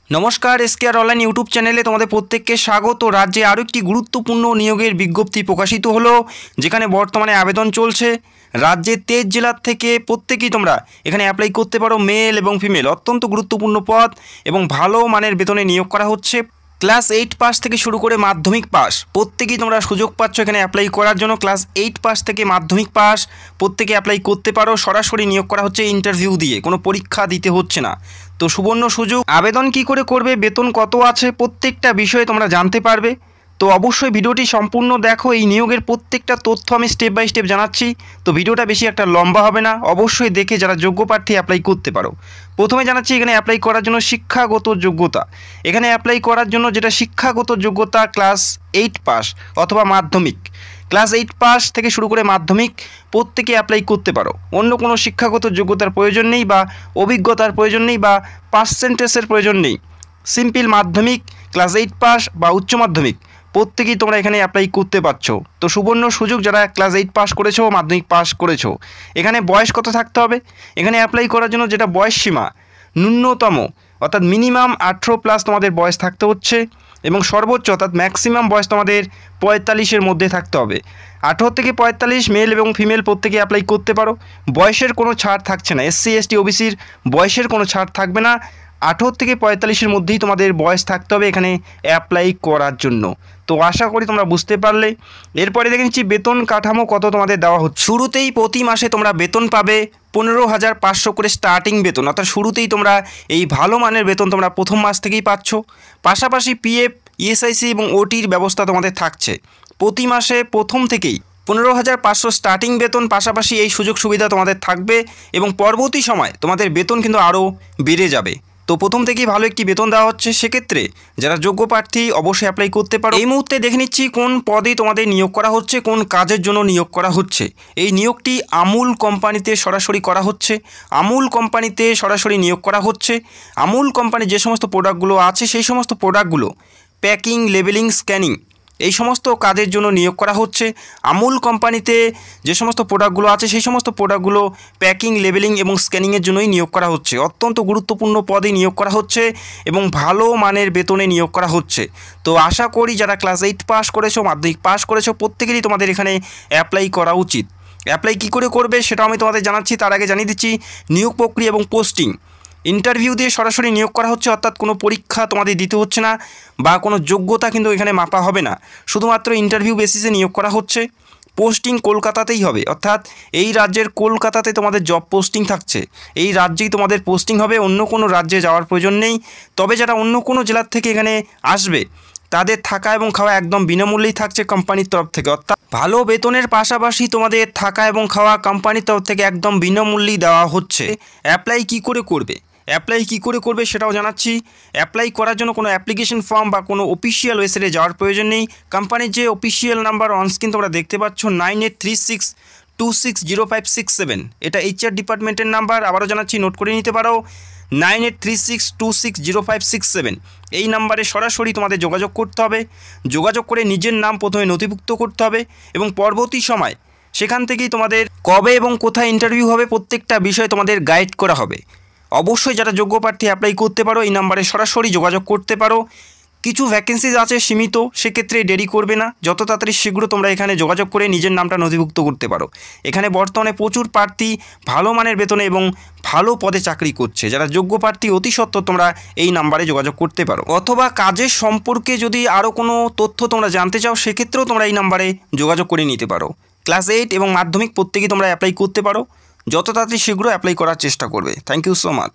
নমস্কার, এসকেআর online YouTube চ্যানেলে তোমাদের প্রত্যেককে স্বাগত। রাজ্যে আরও একটি গুরুত্বপূর্ণ নিয়োগের বিজ্ঞপ্তি প্রকাশিত হলো, যেখানে বর্তমানে আবেদন চলছে। রাজ্যের 23 জেলার থেকে প্রত্যেকেই তোমরা এখানে অ্যাপ্লাই করতে পারো, মেল এবং ফিমেল। অত্যন্ত গুরুত্বপূর্ণ পদ এবং ভালো মানের বেতনে নিয়োগ করা হচ্ছে। ক্লাস 8 পাস থেকে শুরু করে মাধ্যমিক পাস প্রত্যেকেই তোমরা সুযোগ পাচ্ছ এখানে অ্যাপ্লাই করার জন্য। ক্লাস 8 পাস থেকে মাধ্যমিক পাস প্রত্যেকে অ্যাপ্লাই করতে পারো। সরাসরি নিয়োগ করা হচ্ছে ইন্টারভিউ দিয়ে, কোনো পরীক্ষা দিতে হচ্ছে না। তো সুবর্ণ সুযোগ। আবেদন কি করে করবে, বেতন কত আছে, প্রত্যেকটা বিষয়ে তোমরা জানতে পারবে। তো অবশ্যই ভিডিওটি সম্পূর্ণ দেখো। এই নিয়োগের প্রত্যেকটা তথ্য আমি স্টেপ বাই স্টেপ জানাচ্ছি, তো ভিডিওটা বেশি একটা লম্বা হবে না। অবশ্যই দেখে যারা যোগ্য প্রার্থী অ্যাপ্লাই করতে পারো। প্রথমে জানাচ্ছি এখানে অ্যাপ্লাই করার জন্য শিক্ষাগত যোগ্যতা। এখানে অ্যাপ্লাই করার জন্য যেটা শিক্ষাগত যোগ্যতা, ক্লাস 8 পাস অথবা মাধ্যমিক। ক্লাস 8 পাস থেকে শুরু করে মাধ্যমিক প্রত্যেকে অ্যাপ্লাই করতে পারো। অন্য কোনো শিক্ষাগত যোগ্যতার প্রয়োজন নেই, বা অভিজ্ঞতার প্রয়োজন নেই, বা পার্সেন্টেজের প্রয়োজন নেই। সিম্পল মাধ্যমিক, ক্লাস 8 পাস বা উচ্চ মাধ্যমিক প্রত্যেকেই তোমরা এখানে অ্যাপ্লাই করতে পারছো। তো সুবর্ণ সুযোগ, যারা ক্লাস 8 পাস করেছো, মাধ্যমিক পাস করেছো। এখানে বয়স কত থাকতে হবে, এখানে অ্যাপ্লাই করার জন্য যেটা বয়স সীমা ন্যূনতম অর্থাৎ মিনিমাম 18+ তোমাদের বয়স থাকতে হচ্ছে, এবং সর্বোচ্চ অর্থাৎ ম্যাক্সিমাম বয়স তোমাদের 45-এর মধ্যে থাকতে হবে। 18 থেকে 45 মেল এবং ফিমেল প্রত্যেকে অ্যাপ্লাই করতে পারো। বয়সের কোনো ছাড় থাকছে না। SC ST OBCর বয়সের কোনো ছাড় থাকবে না। 18 থেকে 45-এর মধ্যেই তোমাদের বয়স থাকতে হবে এখানে অ্যাপ্লাই করার জন্য। তো আশা করি তোমরা বুঝতে পারলে। এরপরে দেখে নিচ্ছি বেতন কাঠামো কত তোমাদের দেওয়া হচ্ছে। শুরুতেই প্রতি মাসে তোমরা বেতন পাবে 15,500 করে স্টার্টিং বেতন, অর্থাৎ শুরুতেই তোমরা এই ভালো মানের বেতন তোমরা প্রথম মাস থেকেই পাচ্ছ। পাশাপাশি PF ESIC এবং OTর ব্যবস্থা তোমাদের থাকছে। প্রতি মাসে প্রথম থেকেই 15,500 স্টার্টিং বেতন, পাশাপাশি এই সুযোগ সুবিধা তোমাদের থাকবে, এবং পরবর্তী সময় তোমাদের বেতন কিন্তু আরও বেড়ে যাবে। তো প্রথম থেকেই ভালো একটি বেতন দেওয়া হচ্ছে। সেক্ষেত্রে যারা যোগ্য প্রার্থী অবশ্যই অ্যাপ্লাই করতে পারো। এই মুহূর্তে দেখে নিচ্ছি কোন পদে তোমাদের নিয়োগ করা হচ্ছে, কোন কাজের জন্য নিয়োগ করা হচ্ছে। এই নিয়োগটি আমুল কোম্পানিতে সরাসরি করা হচ্ছে। আমুল কোম্পানিতে সরাসরি নিয়োগ করা হচ্ছে। আমুল কোম্পানির যে সমস্ত প্রোডাক্টগুলো আছে, সেই সমস্ত প্রোডাক্টগুলো প্যাকিং, লেবেলিং, স্ক্যানিং এই সমস্ত কাজের জন্য নিয়োগ করা হচ্ছে। আমুল কোম্পানিতে যে সমস্ত প্রোডাক্টগুলো আছে, সেই সমস্ত প্রোডাক্টগুলো প্যাকিং, লেবেলিং এবং স্ক্যানিংয়ের জন্যই নিয়োগ করা হচ্ছে। অত্যন্ত গুরুত্বপূর্ণ পদে নিয়োগ করা হচ্ছে এবং ভালো মানের বেতনে নিয়োগ করা হচ্ছে। তো আশা করি যারা ক্লাস 8 পাস করেছো, মাধ্যমিক পাস করেছো, প্রত্যেকেরই তোমাদের এখানে অ্যাপ্লাই করা উচিত। অ্যাপ্লাই কী করে করবে সেটাও আমি তোমাদের জানাচ্ছি। তার আগে জানিয়ে দিচ্ছি নিয়োগ প্রক্রিয়া এবং পোস্টিং। ইন্টারভিউ দিয়ে সরাসরি নিয়োগ করা হচ্ছে, অর্থাৎ কোনো পরীক্ষা তোমাদের দিতে হচ্ছে না, বা কোনো যোগ্যতা কিন্তু এখানে মাপা হবে না। শুধুমাত্র ইন্টারভিউ বেসিসে নিয়োগ করা হচ্ছে। পোস্টিং কলকাতাতেই হবে, অর্থাৎ এই রাজ্যের কলকাতাতে তোমাদের জব পোস্টিং থাকছে। এই রাজ্যেই তোমাদের পোস্টিং হবে, অন্য কোনো রাজ্যে যাওয়ার প্রয়োজন নেই। তবে যারা অন্য কোনো জেলার থেকে এখানে আসবে, তাদের থাকা এবং খাওয়া একদম বিনামূল্যেই থাকছে কোম্পানির তরফ থেকে। অর্থাৎ ভালো বেতনের পাশাপাশি তোমাদের থাকা এবং খাওয়া কোম্পানির তরফ থেকে একদম বিনামূল্যেই দেওয়া হচ্ছে। অ্যাপ্লাই কী করে করবে, সেটাও জানাচ্ছি। অ্যাপ্লাই করার জন্য কোনো অ্যাপ্লিকেশন ফর্ম বা কোনো অফিসিয়াল ওয়েবসাইটে যাওয়ার প্রয়োজন নেই। কোম্পানির যে অফিসিয়াল নাম্বার অন স্ক্রিন তোমরা দেখতে পাচ্ছ, 9836260567, এটা HR ডিপার্টমেন্টের নাম্বার। আবারও জানাচ্ছি, নোট করে নিতে পারো, 9836260567। এই নাম্বারে সরাসরি তোমাদের যোগাযোগ করতে হবে। যোগাযোগ করে নিজের নাম প্রথমে নথিভুক্ত করতে হবে, এবং পরবর্তী সময় সেখান থেকেই তোমাদের কবে এবং কোথায় ইন্টারভিউ হবে প্রত্যেকটা বিষয়ে তোমাদের গাইড করা হবে। অবশ্যই যারা যোগ্য প্রার্থী অ্যাপ্লাই করতে পারো, এই নাম্বারে সরাসরি যোগাযোগ করতে পারো। কিছু ভ্যাকেন্সিজ আছে সীমিত, সেক্ষেত্রে দেরি করবে না, যত তাড়াতাড়ি শীঘ্র তোমরা এখানে যোগাযোগ করে নিজের নামটা নথিভুক্ত করতে পারো। এখানে বর্তমানে প্রচুর প্রার্থী ভালো মানের বেতনে এবং ভালো পদে চাকরি করছে। যারা যোগ্য প্রার্থী অতি সত্বর তোমরা এই নাম্বারে যোগাযোগ করতে পারো, অথবা কাজের সম্পর্কে যদি আরও কোনো তথ্য তোমরা জানতে চাও, সেক্ষেত্রেও তোমরা এই নাম্বারে যোগাযোগ করে নিতে পারো। ক্লাস 8 এবং মাধ্যমিক প্রত্যেকেই তোমরা অ্যাপ্লাই করতে পারো। যত তাড়াতাড়ি শীঘ্র অ্যাপ্লাই করার চেষ্টা করবে। Thank you so much.